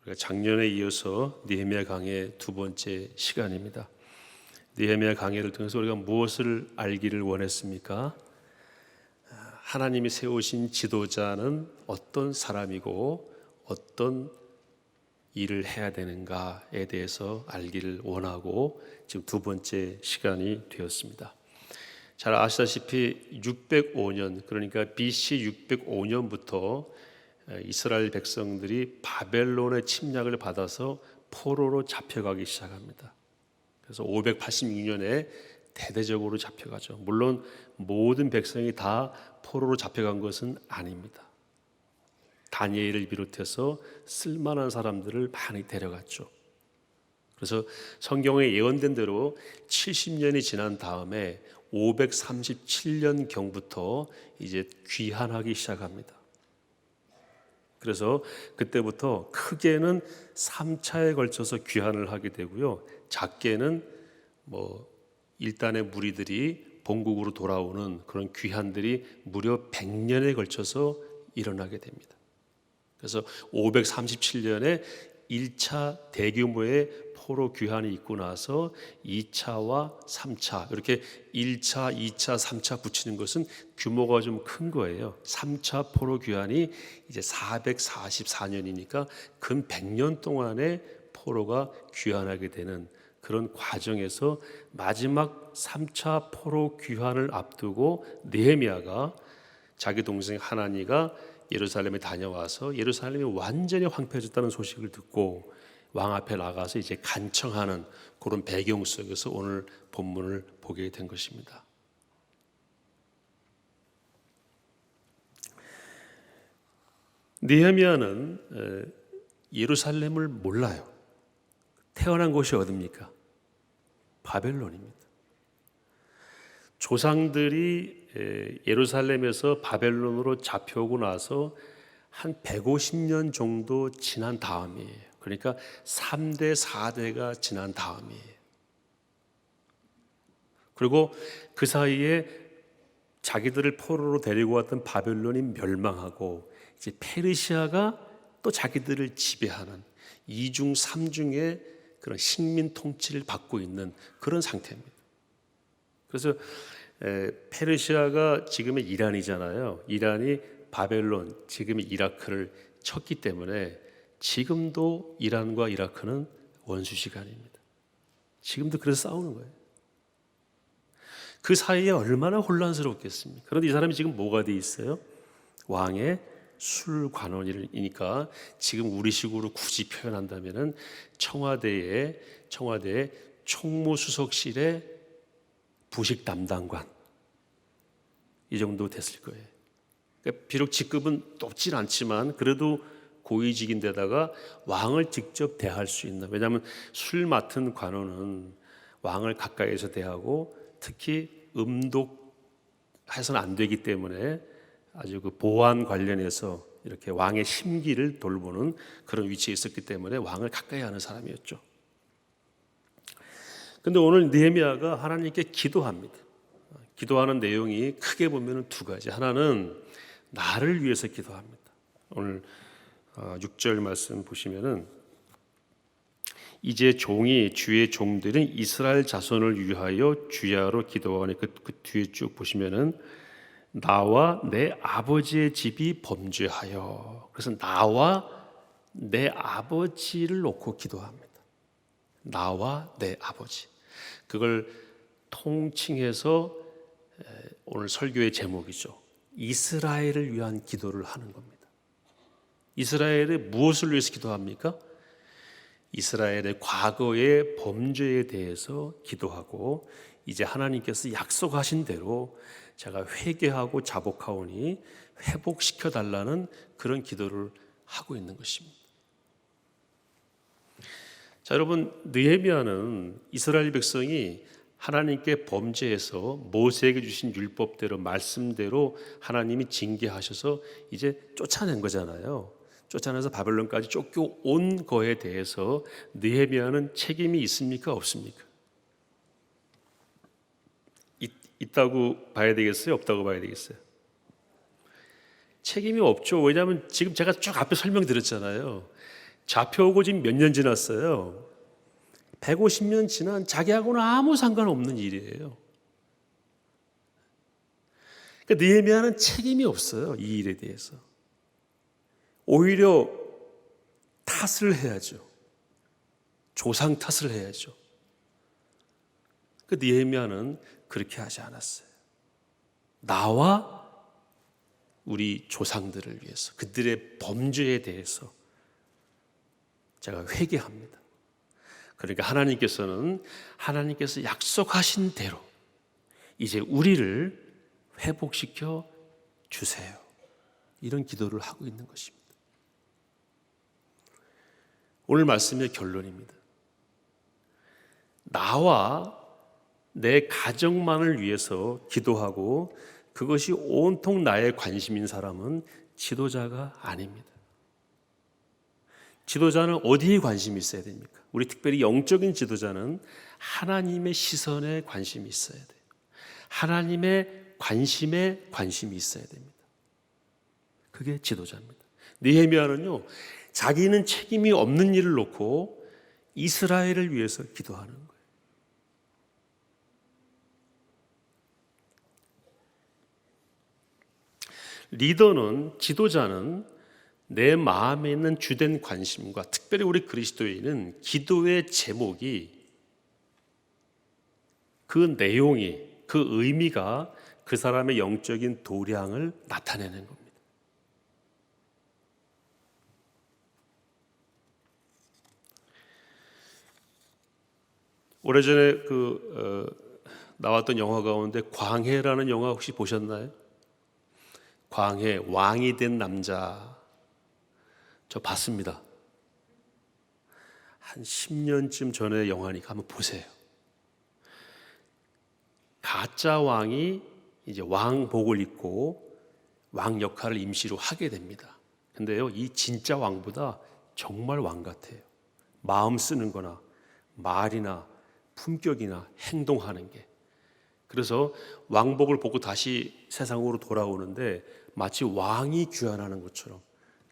우리가 작년에 이어서 느헤미야 강의 두 번째 시간입니다. 느헤미야 강의를 통해서 우리가 무엇을 알기를 원했습니까? 하나님이 세우신 지도자는 어떤 사람이고 어떤 일을 해야 되는가에 대해서 알기를 원하고 지금 두 번째 시간이 되었습니다. 잘 아시다시피 605년, 그러니까 BC 605년부터 이스라엘 백성들이 바벨론의 침략을 받아서 포로로 잡혀가기 시작합니다. 그래서 586년에 대대적으로 잡혀가죠. 물론 모든 백성이 다 포로로 잡혀간 것은 아닙니다. 다니엘을 비롯해서 쓸만한 사람들을 많이 데려갔죠. 그래서 성경에 예언된 대로 70년이 지난 다음에 537년 경부터 이제 귀환하기 시작합니다. 그래서 그때부터 크게는 3차에 걸쳐서 귀환을 하게 되고요. 작게는 일단의 무리들이 본국으로 돌아오는 그런 귀환들이 무려 100년에 걸쳐서 일어나게 됩니다. 그래서 537년에 1차 대규모의 포로 귀환이 있고 나서 2차와 3차 이렇게 1차, 2차, 3차 붙이는 것은 규모가 좀 큰 거예요. 3차 포로 귀환이 이제 444년이니까 근 100년 동안의 포로가 귀환하게 되는 그런 과정에서 마지막 3차 포로 귀환을 앞두고 느헤미야가 자기 동생 하나니가 예루살렘에 다녀와서 예루살렘이 완전히 황폐해졌다는 소식을 듣고 왕 앞에 나가서 이제 간청하는 그런 배경 속에서 오늘 본문을 보게 된 것입니다. 느헤미야는 예루살렘을 몰라요. 태어난 곳이 어디입니까? 바벨론입니다. 조상들이 예루살렘에서 바벨론으로 잡혀오고 나서 한 150년 정도 지난 다음이에요. 그러니까 3대, 4대가 지난 다음이에요. 그리고 그 사이에 자기들을 포로로 데리고 왔던 바벨론이 멸망하고 이제 페르시아가 또 자기들을 지배하는 2중, 3중의 그런 식민 통치를 받고 있는 그런 상태입니다. 그래서 페르시아가 지금의 이란이잖아요. 이란이 바벨론, 지금의 이라크를 쳤기 때문에 지금도 이란과 이라크는 원수시간입니다. 지금도 그래서 싸우는 거예요. 그 사이에 얼마나 혼란스럽겠습니까? 그런데 이 사람이 지금 뭐가 돼 있어요? 왕의 술관원이니까 지금 우리식으로 굳이 표현한다면은 청와대의 총무수석실의 부식 담당관 이 정도 됐을 거예요. 그러니까 비록 직급은 높진 않지만 그래도 고위직인데다가 왕을 직접 대할 수 있는, 왜냐하면 술 맡은 관원은 왕을 가까이에서 대하고 특히 음독해서는 안 되기 때문에 아주 그 보안 관련해서 이렇게 왕의 심기를 돌보는 그런 위치에 있었기 때문에 왕을 가까이 하는 사람이었죠. 근데 오늘 느헤미야가 하나님께 기도합니다. 기도하는 내용이 크게 보면 두 가지. 하나는 나를 위해서 기도합니다. 오늘 6절 말씀 보시면은 이제 종이 주의 종들은 이스라엘 자손을 위하여 주야로 기도하니 그 뒤에 쭉 보시면은 나와 내 아버지의 집이 범죄하여, 그래서 나와 내 아버지를 놓고 기도합니다. 나와 내 아버지. 그걸 통칭해서 오늘 설교의 제목이죠. 이스라엘을 위한 기도를 하는 겁니다. 이스라엘의 무엇을 위해서 기도합니까? 이스라엘의 과거의 범죄에 대해서 기도하고 이제 하나님께서 약속하신 대로 제가 회개하고 자복하오니 회복시켜 달라는 그런 기도를 하고 있는 것입니다. 자, 여러분, 느헤미야는 이스라엘 백성이 하나님께 범죄해서 모세에게 주신 율법대로 말씀대로 하나님이 징계하셔서 이제 쫓아낸 거잖아요. 쫓아내서 바벨론까지 쫓겨온 거에 대해서 느헤미야는 책임이 있습니까? 없습니까? 있다고 봐야 되겠어요? 없다고 봐야 되겠어요? 책임이 없죠. 왜냐하면 지금 제가 쭉 앞에 설명드렸잖아요. 잡혀오고 지금 몇 년 지났어요. 150년 지난 자기하고는 아무 상관없는 일이에요. 그러니까 느헤미야는 책임이 없어요. 이 일에 대해서. 오히려 탓을 해야죠. 조상 탓을 해야죠. 그 느헤미야는 그렇게 하지 않았어요. 나와 우리 조상들을 위해서, 그들의 범죄에 대해서 제가 회개합니다. 그러니까 하나님께서 약속하신 대로 이제 우리를 회복시켜 주세요. 이런 기도를 하고 있는 것입니다. 오늘 말씀의 결론입니다. 나와 내 가정만을 위해서 기도하고 그것이 온통 나의 관심인 사람은 지도자가 아닙니다. 지도자는 어디에 관심이 있어야 됩니까? 우리 특별히 영적인 지도자는 하나님의 시선에 관심이 있어야 돼요. 하나님의 관심에 관심이 있어야 됩니다. 그게 지도자입니다. 느헤미야는요, 자기는 책임이 없는 일을 놓고 이스라엘을 위해서 기도하는 거예요. 리더는, 지도자는 내 마음에 있는 주된 관심과 특별히 우리 그리스도인은 기도의 제목이, 그 내용이, 그 의미가 그 사람의 영적인 도량을 나타내는 겁니다. 오래전에 나왔던 영화 가운데 광해라는 영화 혹시 보셨나요? 광해, 왕이 된 남자. 저 봤습니다. 한 10년쯤 전의 영화니까 한번 보세요. 가짜 왕이 이제 왕복을 입고 왕 역할을 임시로 하게 됩니다. 근데요, 이 진짜 왕보다 정말 왕 같아요. 마음 쓰는 거나 말이나 품격이나 행동하는 게. 그래서 왕복을 벗고 다시 세상으로 돌아오는데 마치 왕이 귀환하는 것처럼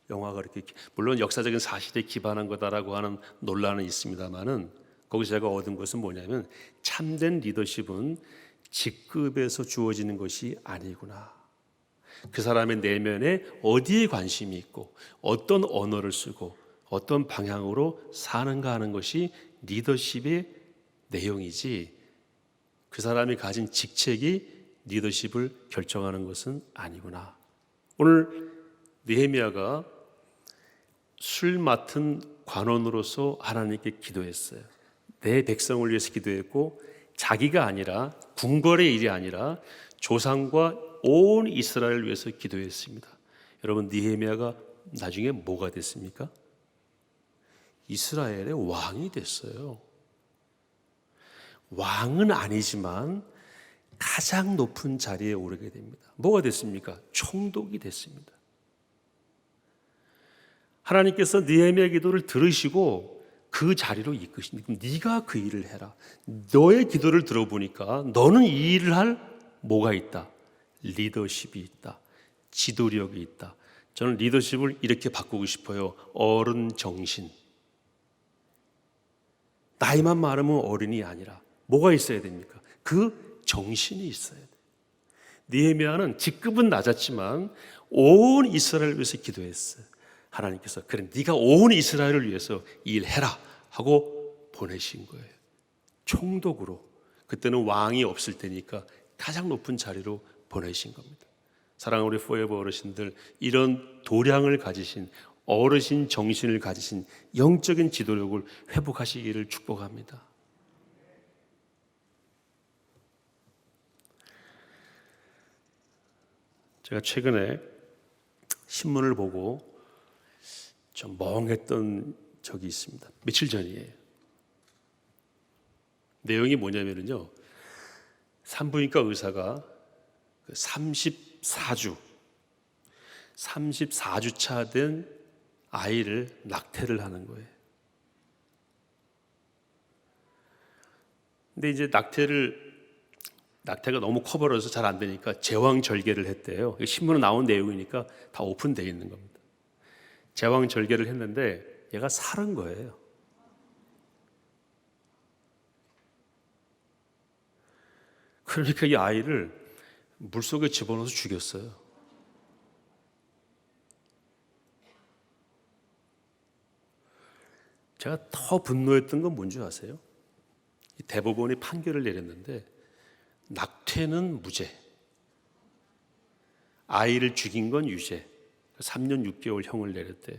영화가 이렇게, 물론 역사적인 사실에 기반한 거다라고 하는 논란은 있습니다만은 거기서 제가 얻은 것은 뭐냐면 참된 리더십은 직급에서 주어지는 것이 아니구나. 그 사람의 내면에 어디에 관심이 있고 어떤 언어를 쓰고 어떤 방향으로 사는가 하는 것이 리더십의 내용이지, 그 사람이 가진 직책이 리더십을 결정하는 것은 아니구나. 오늘 느헤미야가 술 맡은 관원으로서 하나님께 기도했어요. 내 백성을 위해서 기도했고, 자기가 아니라, 궁궐의 일이 아니라 조상과 온 이스라엘을 위해서 기도했습니다. 여러분, 느헤미야가 나중에 뭐가 됐습니까? 이스라엘의 왕이 됐어요. 왕은 아니지만 가장 높은 자리에 오르게 됩니다. 뭐가 됐습니까? 총독이 됐습니다. 하나님께서 느헤미야 기도를 들으시고 그 자리로 이끄십니다. 네가 그 일을 해라. 너의 기도를 들어보니까 너는 이 일을 할 뭐가 있다? 리더십이 있다. 지도력이 있다. 저는 리더십을 이렇게 바꾸고 싶어요. 어른 정신. 나이만 많으면 어른이 아니라 뭐가 있어야 됩니까? 그 정신이 있어야 돼요. 느헤미야는 직급은 낮았지만 온 이스라엘을 위해서 기도했어요. 하나님께서 그래, 네가 온 이스라엘을 위해서 일해라 하고 보내신 거예요. 총독으로. 그때는 왕이 없을 때니까 가장 높은 자리로 보내신 겁니다. 사랑하는 우리 포에버 어르신들, 이런 도량을 가지신, 어르신 정신을 가지신 영적인 지도력을 회복하시기를 축복합니다. 제가 최근에 신문을 보고 좀 멍했던 적이 있습니다. 며칠 전이에요. 내용이 뭐냐면요, 산부인과 의사가 34주차 된 아이를 낙태를 하는 거예요. 근데 이제 낙태가 너무 커버려서 잘 안 되니까 제왕절개를 했대요. 신문에 나온 내용이니까 다 오픈되어 있는 겁니다. 제왕절개를 했는데 얘가 살은 거예요. 그러니까 이 아이를 물속에 집어넣어서 죽였어요. 제가 더 분노했던 건 뭔지 아세요? 대법원이 판결을 내렸는데 낙태는 무죄, 아이를 죽인 건 유죄, 3년 6개월 형을 내렸대요.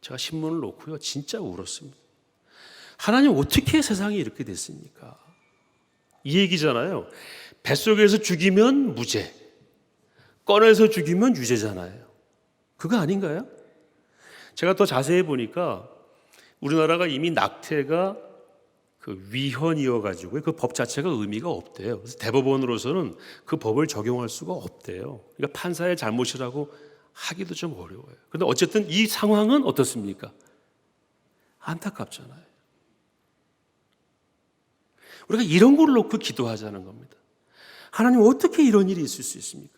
제가 신문을 놓고요 진짜 울었습니다. 하나님 어떻게 세상이 이렇게 됐습니까? 이 얘기잖아요. 뱃속에서 죽이면 무죄, 꺼내서 죽이면 유죄잖아요. 그거 아닌가요? 제가 더 자세히 보니까 우리나라가 이미 낙태가 그 위헌이어가지고 그 법 자체가 의미가 없대요. 그래서 대법원으로서는 그 법을 적용할 수가 없대요. 그러니까 판사의 잘못이라고 하기도 좀 어려워요. 그런데 어쨌든 이 상황은 어떻습니까? 안타깝잖아요. 우리가 이런 걸 놓고 기도하자는 겁니다. 하나님 어떻게 이런 일이 있을 수 있습니까?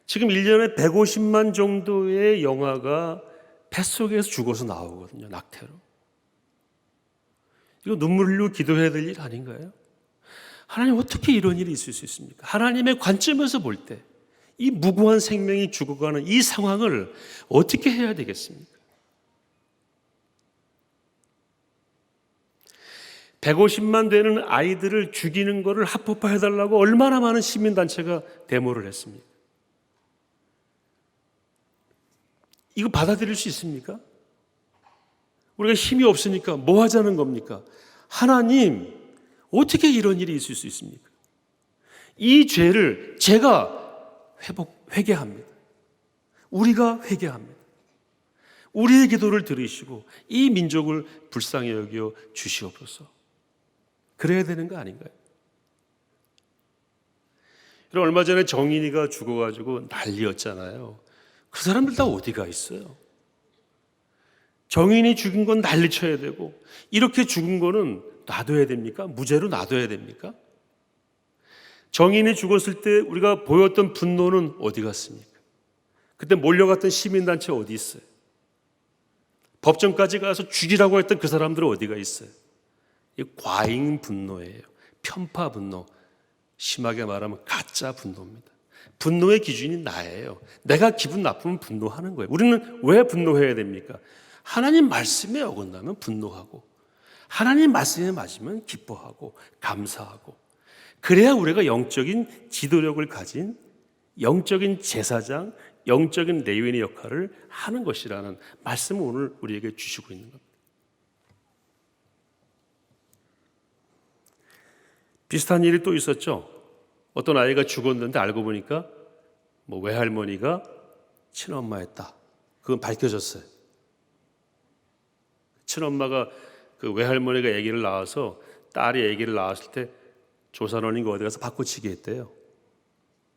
지금 1년에 150만 정도의 영아가 뱃속에서 죽어서 나오거든요. 낙태로. 이거 눈물 흘리고 기도해야 될 일 아닌가요? 하나님 어떻게 이런 일이 있을 수 있습니까? 하나님의 관점에서 볼 때 이 무고한 생명이 죽어가는 이 상황을 어떻게 해야 되겠습니까? 150만 되는 아이들을 죽이는 것을 합법화해달라고 얼마나 많은 시민단체가 데모를 했습니까? 이거 받아들일 수 있습니까? 우리가 힘이 없으니까 뭐 하자는 겁니까? 하나님, 어떻게 이런 일이 있을 수 있습니까? 이 죄를 제가 회개합니다. 우리가 회개합니다. 우리의 기도를 들으시고 이 민족을 불쌍히 여겨 주시옵소서. 그래야 되는 거 아닌가요? 얼마 전에 정인이가 죽어가지고 난리였잖아요. 그 사람들 다 어디가 있어요? 정인이 죽은 건 난리쳐야 되고 이렇게 죽은 거는 놔둬야 됩니까? 무죄로 놔둬야 됩니까? 정인이 죽었을 때 우리가 보였던 분노는 어디 갔습니까? 그때 몰려갔던 시민단체 어디 있어요? 법정까지 가서 죽이라고 했던 그 사람들은 어디가 있어요? 이 과잉 분노예요. 편파 분노. 심하게 말하면 가짜 분노입니다. 분노의 기준이 나예요. 내가 기분 나쁘면 분노하는 거예요. 우리는 왜 분노해야 됩니까? 하나님 말씀에 어긋나면 분노하고 하나님 말씀에 맞으면 기뻐하고 감사하고 그래야 우리가 영적인 지도력을 가진 영적인 제사장, 영적인 레위인의 역할을 하는 것이라는 말씀을 오늘 우리에게 주시고 있는 겁니다. 비슷한 일이 또 있었죠. 어떤 아이가 죽었는데 알고 보니까 외할머니가 친엄마였다. 그건 밝혀졌어요. 친엄마가 그 외할머니가 아기를 낳아서 딸이 아기를 낳았을 때 조산원인가 어디 가서 바꿔치기 했대요.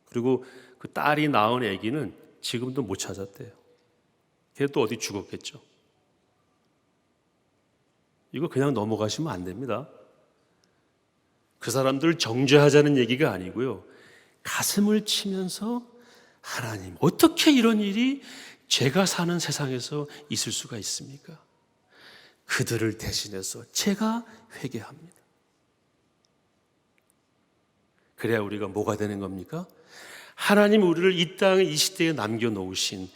그리고 그 딸이 낳은 아기는 지금도 못 찾았대요. 걔 또 어디 죽었겠죠. 이거 그냥 넘어가시면 안 됩니다. 그 사람들을 정죄하자는 얘기가 아니고요. 가슴을 치면서 하나님, 어떻게 이런 일이 제가 사는 세상에서 있을 수가 있습니까? 그들을 대신해서 제가 회개합니다. 그래야 우리가 뭐가 되는 겁니까? 하나님 우리를 이 땅에 이 시대에 남겨놓으신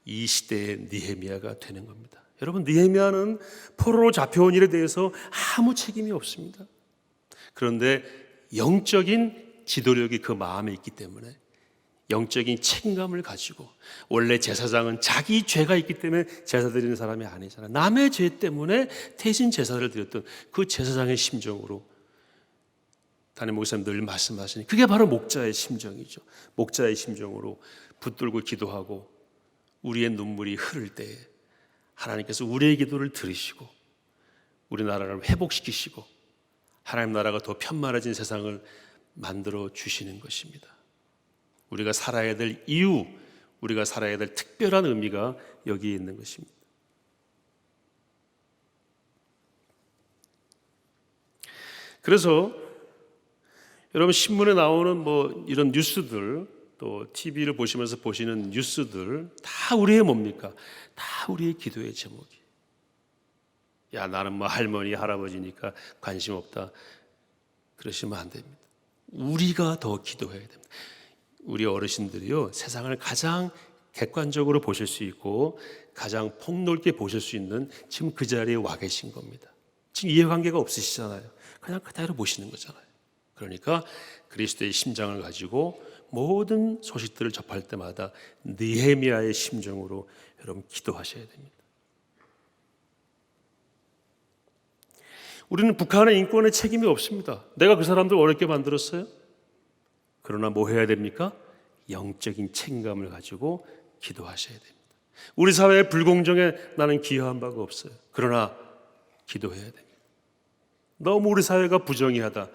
이 시대의 느헤미야가 되는 겁니다. 여러분, 느헤미야는 포로로 잡혀온 일에 대해서 아무 책임이 없습니다. 그런데 영적인 지도력이 그 마음에 있기 때문에 영적인 책임감을 가지고, 원래 제사장은 자기 죄가 있기 때문에 제사 드리는 사람이 아니잖아요. 남의 죄 때문에 대신 제사를 드렸던 그 제사장의 심정으로 담임 목사님 늘 말씀하시니 그게 바로 목자의 심정이죠. 목자의 심정으로 붙들고 기도하고 우리의 눈물이 흐를 때에 하나님께서 우리의 기도를 들으시고 우리나라를 회복시키시고 하나님 나라가 더 편만해진 세상을 만들어 주시는 것입니다. 우리가 살아야 될 이유, 우리가 살아야 될 특별한 의미가 여기에 있는 것입니다. 그래서 여러분, 신문에 나오는 이런 뉴스들, 또 TV를 보시면서 보시는 뉴스들 다 우리의 뭡니까? 다 우리의 기도의 제목이. 야, 나는 뭐 할머니 할아버지니까 관심 없다 그러시면 안 됩니다. 우리가 더 기도해야 됩니다. 우리 어르신들이요, 세상을 가장 객관적으로 보실 수 있고 가장 폭넓게 보실 수 있는 지금 그 자리에 와 계신 겁니다. 지금 이해관계가 없으시잖아요. 그냥 그대로 보시는 거잖아요. 그러니까 그리스도의 심장을 가지고 모든 소식들을 접할 때마다 느헤미야의 심정으로 여러분 기도하셔야 됩니다. 우리는 북한의 인권에 책임이 없습니다. 내가 그 사람들 어렵게 만들었어요. 그러나 뭐 해야 됩니까? 영적인 책임감을 가지고 기도하셔야 됩니다. 우리 사회의 불공정에 나는 기여한 바가 없어요. 그러나 기도해야 됩니다. 너무 우리 사회가 부정의하다.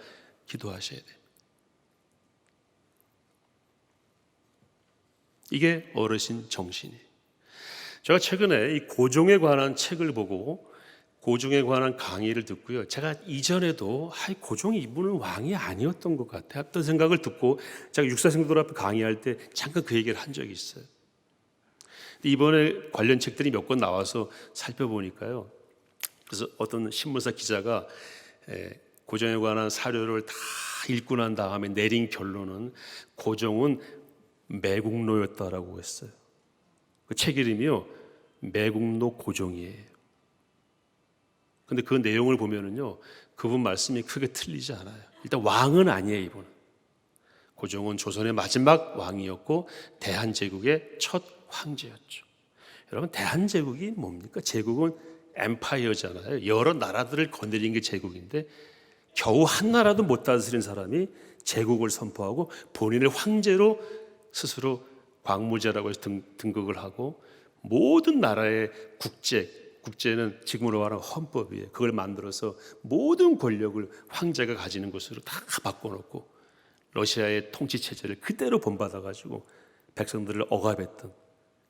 기도하셔야 돼요. 이게 어르신 정신이에요. 제가 최근에 이 고종에 관한 책을 보고 고종에 관한 강의를 듣고요. 제가 이전에도 고종이 이분은 왕이 아니었던 것 같아 했던 생각을 듣고 제가 육사생들 앞에 강의할 때 잠깐 그 얘기를 한 적이 있어요. 이번에 관련 책들이 몇 권 나와서 살펴보니까요. 그래서 어떤 신문사 기자가 고종에 관한 사료를 다 읽고 난 다음에 내린 결론은 고종은 매국노였다라고 했어요. 그 책 이름이요, 매국노 고종이에요. 근데 그 내용을 보면은요, 그분 말씀이 크게 틀리지 않아요. 일단 왕은 아니에요, 이분은. 고종은 조선의 마지막 왕이었고 대한제국의 첫 황제였죠. 여러분, 대한제국이 뭡니까? 제국은 엠파이어잖아요. 여러 나라들을 건드린 게 제국인데 겨우 한 나라도 못 다스린 사람이 제국을 선포하고 본인을 황제로 스스로 광무제라고 해서 등극을 하고 모든 나라의 국제는 지금으로 말하는 헌법이에요. 그걸 만들어서 모든 권력을 황제가 가지는 것으로 다 바꿔놓고 러시아의 통치 체제를 그대로 본받아가지고 백성들을 억압했던,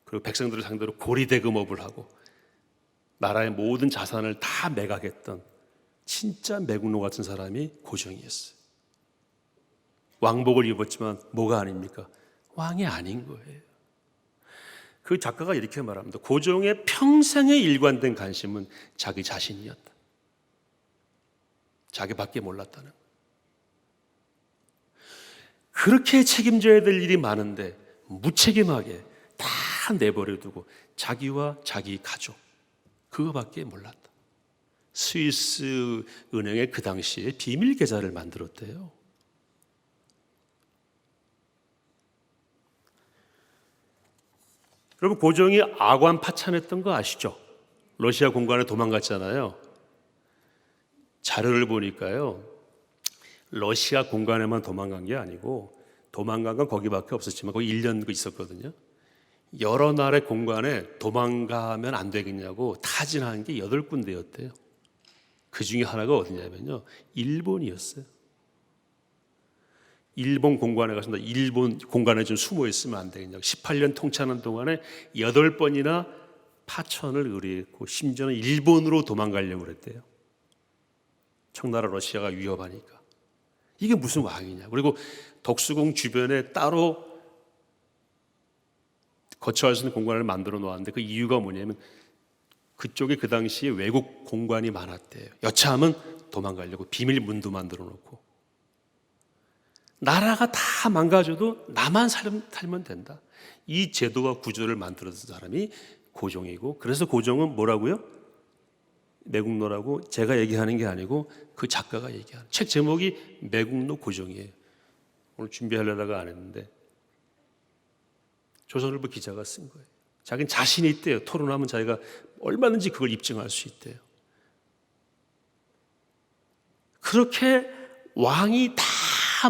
그리고 백성들을 상대로 고리대금업을 하고 나라의 모든 자산을 다 매각했던 진짜 매국노 같은 사람이 고종이었어요. 왕복을 입었지만 뭐가 아닙니까? 왕이 아닌 거예요. 그 작가가 이렇게 말합니다. 고종의 평생의 일관된 관심은 자기 자신이었다. 자기밖에 몰랐다는 거예요. 그렇게 책임져야 될 일이 많은데 무책임하게 다 내버려두고 자기와 자기 가족 그거밖에 몰랐다. 스위스 은행에 그 당시에 비밀 계좌를 만들었대요. 여러분, 고종이 아관 파찬했던 거 아시죠? 러시아 공관에 도망갔잖아요. 자료를 보니까요, 러시아 공관에만 도망간 게 아니고 도망간 건 거기밖에 없었지만 거기 1년 있었거든요. 여러 나라의 공관에 도망가면 안 되겠냐고 타진한 게 8군데였대요. 그 중에 하나가 어디냐면요, 일본이었어요. 일본 공관에 가서 일본 공관에 좀 숨어 있으면 안 되겠냐고 18년 통치하는 동안에 8번이나 파천을 의뢰했고 심지어는 일본으로 도망가려고 그랬대요. 청나라 러시아가 위협하니까. 이게 무슨 왕이냐. 그리고 덕수궁 주변에 따로 거처할 수 있는 공간을 만들어 놓았는데 그 이유가 뭐냐면 그쪽에 그 당시에 외국 공관이 많았대요. 여차하면 도망가려고 비밀 문도 만들어 놓고. 나라가 다 망가져도 나만 살면 된다. 이 제도와 구조를 만들었던 사람이 고종이고, 그래서 고종은 뭐라고요? 매국노라고 제가 얘기하는 게 아니고 그 작가가 얘기하는, 책 제목이 매국노 고종이에요. 오늘 준비하려다가 안 했는데 조선일보 기자가 쓴 거예요. 자기는 자신이 있대요. 토론하면 자기가 얼마든지 그걸 입증할 수 있대요. 그렇게 왕이 다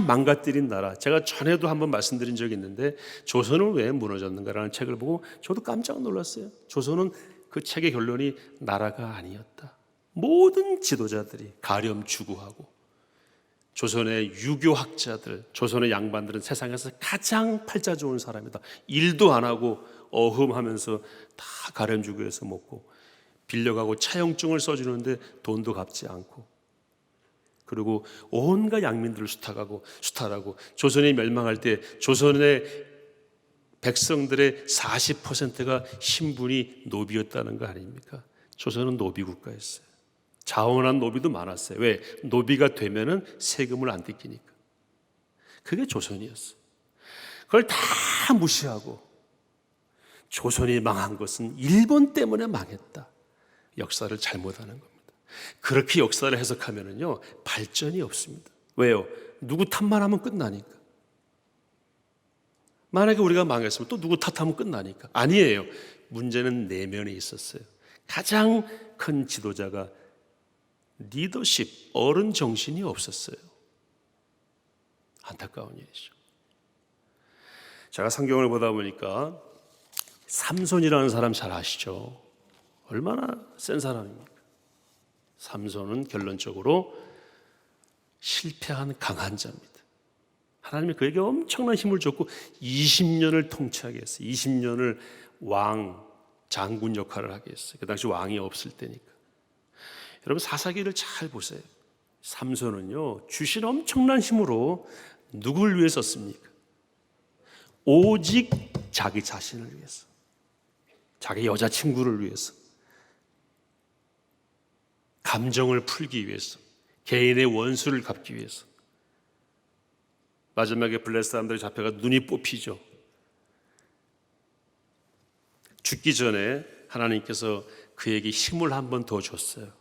망가뜨린 나라, 제가 전에도 한번 말씀드린 적이 있는데 조선은 왜 무너졌는가라는 책을 보고 저도 깜짝 놀랐어요. 조선은 그 책의 결론이 나라가 아니었다. 모든 지도자들이 가렴주구하고 조선의 유교학자들, 조선의 양반들은 세상에서 가장 팔자 좋은 사람이다. 일도 안 하고 어흠하면서 다 가렴주구해서 먹고 빌려가고 차용증을 써주는데 돈도 갚지 않고, 그리고 온갖 양민들을 수탈하고 조선이 멸망할 때 조선의 백성들의 40%가 신분이 노비였다는 거 아닙니까? 조선은 노비 국가였어요. 자원한 노비도 많았어요. 왜? 노비가 되면은 세금을 안 뜯기니까. 그게 조선이었어요. 그걸 다 무시하고 조선이 망한 것은 일본 때문에 망했다. 역사를 잘못하는 겁니다. 그렇게 역사를 해석하면은요, 발전이 없습니다. 왜요? 누구 탓만 하면 끝나니까. 만약에 우리가 망했으면 또 누구 탓하면 끝나니까. 아니에요. 문제는 내면에 있었어요. 가장 큰 지도자가 리더십, 어른 정신이 없었어요. 안타까운 일이죠. 제가 성경을 보다 보니까 삼손이라는 사람 잘 아시죠? 얼마나 센 사람입니까? 삼손은 결론적으로 실패한 강한 자입니다. 하나님이 그에게 엄청난 힘을 줬고 20년을 통치하게 했어요. 20년을 왕, 장군 역할을 하게 했어요. 그 당시 왕이 없을 때니까. 여러분 사사기를 잘 보세요. 삼손은요, 주신 엄청난 힘으로 누굴 위해 썼습니까? 오직 자기 자신을 위해서, 자기 여자친구를 위해서, 감정을 풀기 위해서, 개인의 원수를 갚기 위해서. 마지막에 블레셋 사람들이 잡혀가 눈이 뽑히죠. 죽기 전에 하나님께서 그에게 힘을 한 번 더 줬어요.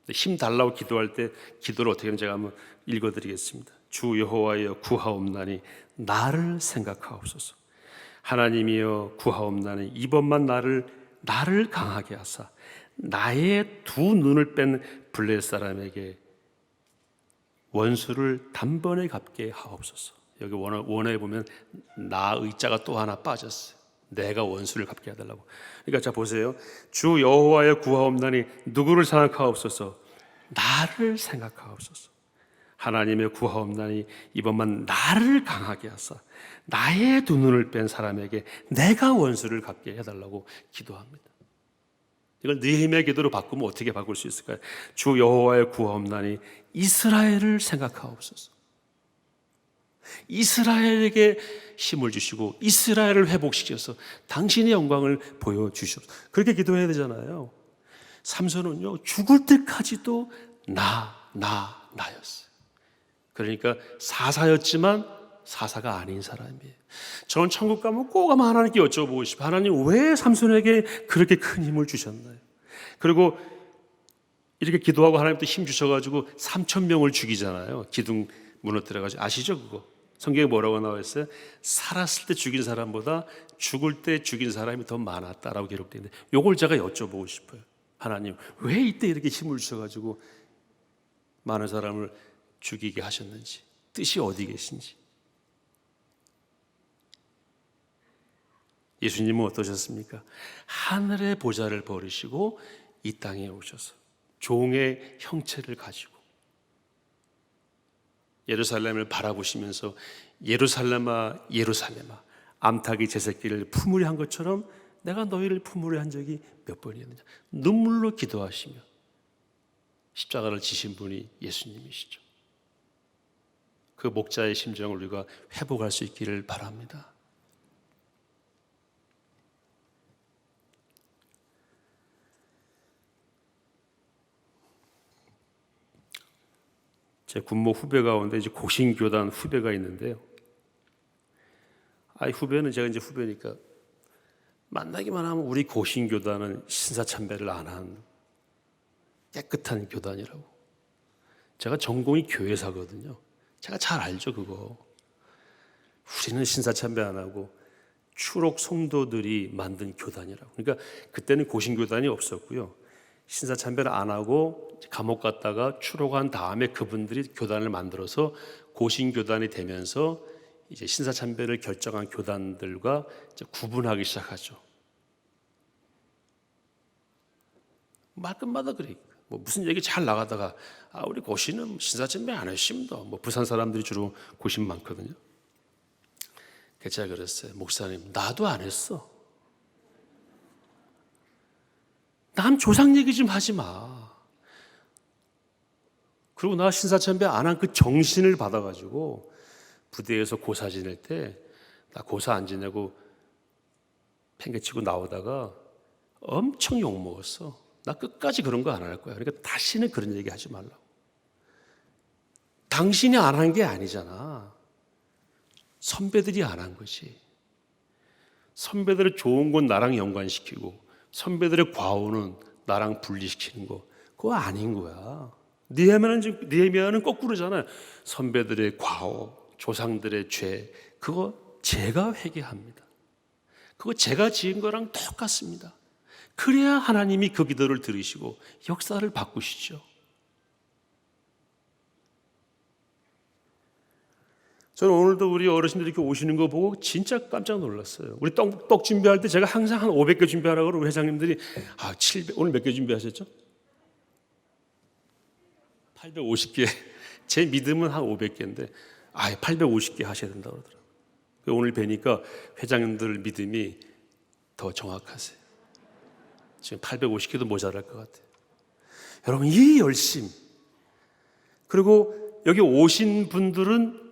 힘 달라고 기도할 때 기도를 어떻게 하는지 제가 한번 읽어드리겠습니다. 주 여호와여 구하옵나니 나를 생각하옵소서. 하나님이여 구하옵나니 이번만 나를 강하게 하사 나의 두 눈을 뺀 블레셋 사람에게 원수를 단번에 갚게 하옵소서. 여기 원어에 보면 나 의자가 또 하나 빠졌어요. 내가 원수를 갚게 해달라고. 그러니까 자 보세요. 주 여호와여 구하옵나니 누구를 생각하옵소서. 나를 생각하옵소서. 하나님의 구하옵나니 이번만 나를 강하게 하사 나의 두 눈을 뺀 사람에게 내가 원수를 갚게 해달라고 기도합니다. 이걸 느헤미야 기도로 바꾸면 어떻게 바꿀 수 있을까요? 주 여호와의 구하옵나니 이스라엘을 생각하옵소서. 이스라엘에게 힘을 주시고 이스라엘을 회복시켜서 당신의 영광을 보여주시옵소서. 그렇게 기도해야 되잖아요. 삼손은요, 죽을 때까지도 나였어요. 그러니까 사사였지만 사사가 아닌 사람이에요. 저는 천국 가면 꼭 아마 하나님께 여쭤보고 싶어요. 하나님 왜 삼손에게 그렇게 큰 힘을 주셨나요? 그리고 이렇게 기도하고 하나님도 힘 주셔가지고 3,000명을 죽이잖아요. 기둥 무너뜨려가지고. 아시죠 그거? 성경에 뭐라고 나와 있어요? 살았을 때 죽인 사람보다 죽을 때 죽인 사람이 더 많았다라고 기록되어 있는데, 이걸 제가 여쭤보고 싶어요. 하나님 왜 이때 이렇게 힘을 주셔가지고 많은 사람을 죽이게 하셨는지, 뜻이 어디 계신지. 예수님은 어떠셨습니까? 하늘의 보좌를 버리시고 이 땅에 오셔서 종의 형체를 가지고 예루살렘을 바라보시면서 예루살렘아 예루살렘아 암탉이 제 새끼를 품으려 한 것처럼 내가 너희를 품으려 한 적이 몇 번이었느냐. 눈물로 기도하시며 십자가를 지신 분이 예수님이시죠. 그 목자의 심정을 우리가 회복할 수 있기를 바랍니다. 제 군목 후배 가운데 이제 고신교단 후배가 있는데요. 후배는 제가 이제 후배니까 만나기만 하면 우리 고신교단은 신사참배를 안 한 깨끗한 교단이라고. 제가 전공이 교회사거든요. 제가 잘 알죠 그거. 우리는 신사참배 안 하고 추록 성도들이 만든 교단이라고. 그러니까 그때는 고신교단이 없었고요. 신사참배를 안 하고 감옥 갔다가 추록한 다음에 그분들이 교단을 만들어서 고신교단이 되면서 이제 신사참배를 결정한 교단들과 이제 구분하기 시작하죠. 말끝마다 그래. 무슨 얘기 잘 나가다가 우리 고신은 신사참배 안 했습니다. 부산 사람들이 주로 고신 많거든요. 제가 그랬어요. 목사님 나도 안 했어. 남 조상 얘기 좀 하지 마. 그리고 나 신사참배 안 한 그 정신을 받아가지고 부대에서 고사 지낼 때 나 고사 안 지내고 팽개치고 나오다가 엄청 욕먹었어. 나 끝까지 그런 거 안 할 거야. 그러니까 다시는 그런 얘기 하지 말라고. 당신이 안 한 게 아니잖아. 선배들이 안 한 거지. 선배들의 좋은 건 나랑 연관시키고 선배들의 과오는 나랑 분리시키는 거, 그거 아닌 거야. 느헤미야는 거꾸로잖아요. 선배들의 과오, 조상들의 죄, 그거 제가 회개합니다. 그거 제가 지은 거랑 똑같습니다. 그래야 하나님이 그 기도를 들으시고 역사를 바꾸시죠. 저는 오늘도 우리 어르신들이 이렇게 오시는 거 보고 진짜 깜짝 놀랐어요. 우리 떡 준비할 때 제가 항상 한 500개 준비하라고 그러고 회장님들이 700, 오늘 몇 개 준비하셨죠? 850개. 제 믿음은 한 500개인데 850개 하셔야 된다고 그러더라고요. 오늘 뵈니까 회장님들 믿음이 더 정확하세요. 지금 850개도 모자랄 것 같아요. 여러분, 이 열심, 그리고 여기 오신 분들은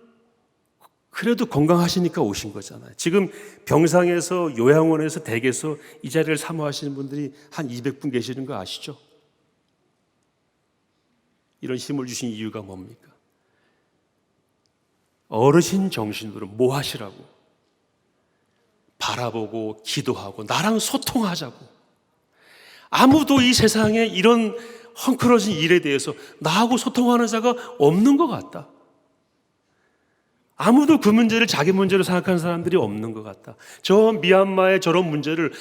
그래도 건강하시니까 오신 거잖아요. 지금 병상에서, 요양원에서, 댁에서 이 자리를 사모하시는 분들이 한 200분 계시는 거 아시죠? 이런 힘을 주신 이유가 뭡니까? 어르신 정신으로 뭐 하시라고? 바라보고 기도하고 나랑 소통하자고. 아무도 이 세상에 이런 헝클어진 일에 대해서 나하고 소통하는 자가 없는 것 같다. 아무도 그 문제를 자기 문제로 생각하는 사람들이 없는 것 같다. 저 미얀마의 저런 문제를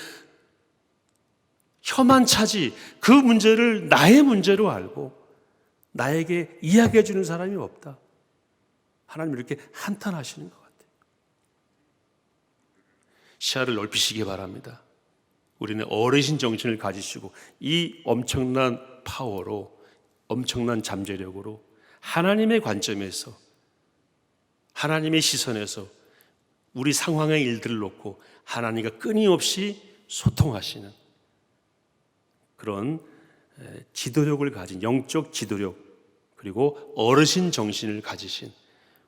혀만 차지 그 문제를 나의 문제로 알고 나에게 이야기해 주는 사람이 없다. 하나님 이렇게 한탄하시는 것 같아요. 시야를 넓히시기 바랍니다. 우리는 어르신 정신을 가지시고 이 엄청난 파워로, 엄청난 잠재력으로 하나님의 관점에서, 하나님의 시선에서 우리 상황의 일들을 놓고 하나님과 끊임없이 소통하시는 그런 지도력을 가진, 영적 지도력, 그리고 어르신 정신을 가지신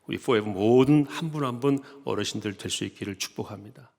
우리 포에버 모든 한 분 한 분 어르신들 될 수 있기를 축복합니다.